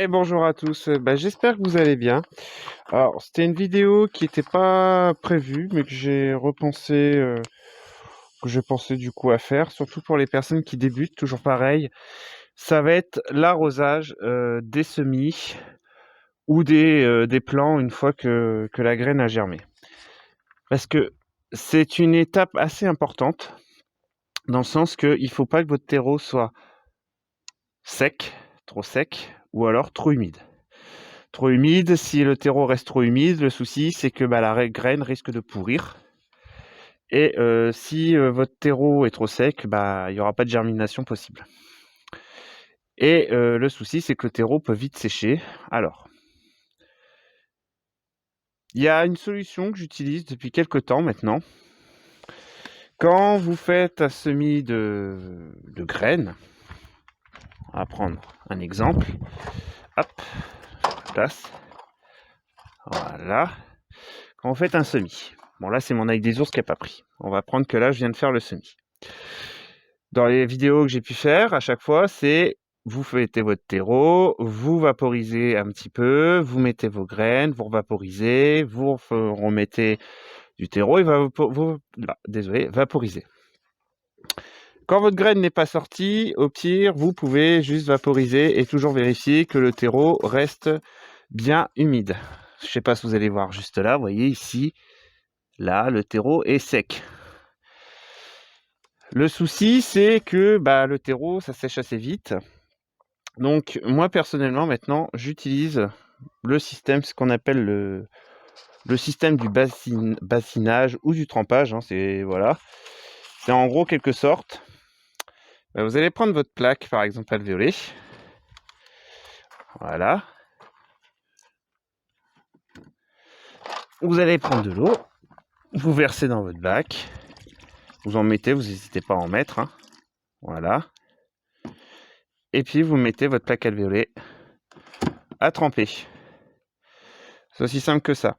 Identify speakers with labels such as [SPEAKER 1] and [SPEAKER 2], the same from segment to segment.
[SPEAKER 1] Et bonjour à tous, j'espère que vous allez bien. Alors, c'était une vidéo qui n'était pas prévue, mais que j'ai pensé du coup à faire, surtout pour les personnes qui débutent, toujours pareil. Ça va être l'arrosage des semis ou des plants une fois que la graine a germé. Parce que c'est une étape assez importante, dans le sens qu'il ne faut pas que votre terreau soit sec, trop sec, ou alors trop humide. Trop humide, si le terreau reste trop humide, le souci c'est que la graine risque de pourrir. Et si votre terreau est trop sec, il n'y aura pas de germination possible. Et le souci c'est que le terreau peut vite sécher. Alors, il y a une solution que j'utilise depuis quelques temps maintenant. Quand vous faites un semis de graines, on va prendre un exemple. Hop, place. Voilà. Quand vous faites un semis, bon là c'est mon œil des ours qui n'a pas pris. On va prendre que là je viens de faire le semis. Dans les vidéos que j'ai pu faire, à chaque fois, c'est vous mettez votre terreau, vous vaporisez un petit peu, vous mettez vos graines, vous vaporisez, vous remettez du terreau et vaporiser. Quand votre graine n'est pas sortie, au pire, vous pouvez juste vaporiser et toujours vérifier que le terreau reste bien humide. Je ne sais pas si vous allez voir juste là, vous voyez ici, là, le terreau est sec. Le souci, c'est que le terreau, ça sèche assez vite. Donc, moi, personnellement, maintenant, j'utilise le système, ce qu'on appelle le système du bassinage ou du trempage. C'est en gros quelque sorte. Vous allez prendre votre plaque, par exemple alvéolée. Voilà. Vous allez prendre de l'eau, vous versez dans votre bac. Vous en mettez, vous n'hésitez pas à en mettre. Voilà. Et puis, vous mettez votre plaque alvéolée à tremper. C'est aussi simple que ça.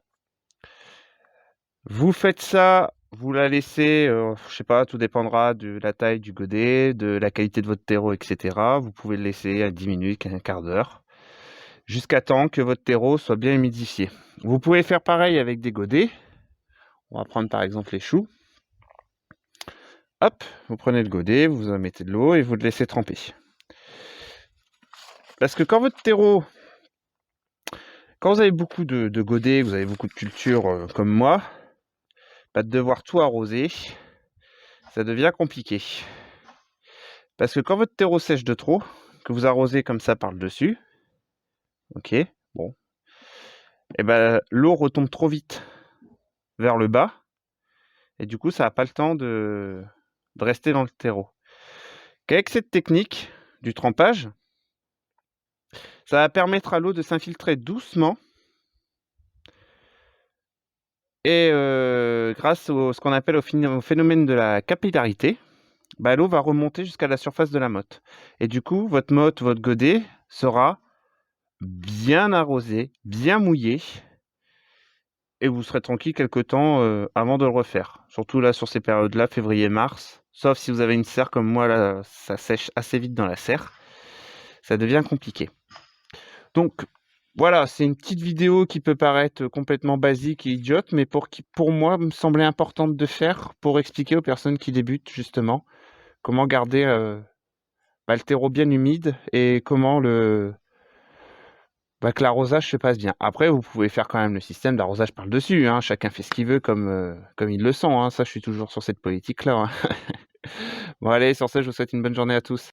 [SPEAKER 1] Vous faites ça, vous la laissez, je sais pas, tout dépendra de la taille du godet, de la qualité de votre terreau, etc. Vous pouvez le laisser à 10 minutes, un quart d'heure, jusqu'à temps que votre terreau soit bien humidifié. Vous pouvez faire pareil avec des godets. On va prendre par exemple les choux. Hop, vous prenez le godet, vous en mettez de l'eau et vous le laissez tremper. Parce que quand vous avez beaucoup de godets, vous avez beaucoup de cultures comme moi, de devoir tout arroser, ça devient compliqué. Parce que quand votre terreau sèche de trop, que vous arrosez comme ça par le dessus, ok, bon, et l'eau retombe trop vite vers le bas, et du coup, ça n'a pas le temps de rester dans le terreau. Qu'avec cette technique du trempage, ça va permettre à l'eau de s'infiltrer doucement, et grâce ce qu'on appelle au phénomène de la capillarité, l'eau va remonter jusqu'à la surface de la motte. Et du coup, votre motte, votre godet sera bien arrosé, bien mouillé, et vous serez tranquille quelques temps avant de le refaire. Surtout là, sur ces périodes-là, février-mars. Sauf si vous avez une serre comme moi, là, ça sèche assez vite dans la serre. Ça devient compliqué. Donc, voilà, c'est une petite vidéo qui peut paraître complètement basique et idiote, mais pour moi, me semblait importante de faire pour expliquer aux personnes qui débutent, justement, comment garder le terreau bien humide et comment que l'arrosage se passe bien. Après, vous pouvez faire quand même le système d'arrosage par le dessus. Chacun fait ce qu'il veut comme il le sent. Ça, je suis toujours sur cette politique-là. Bon, allez, sur ce, je vous souhaite une bonne journée à tous.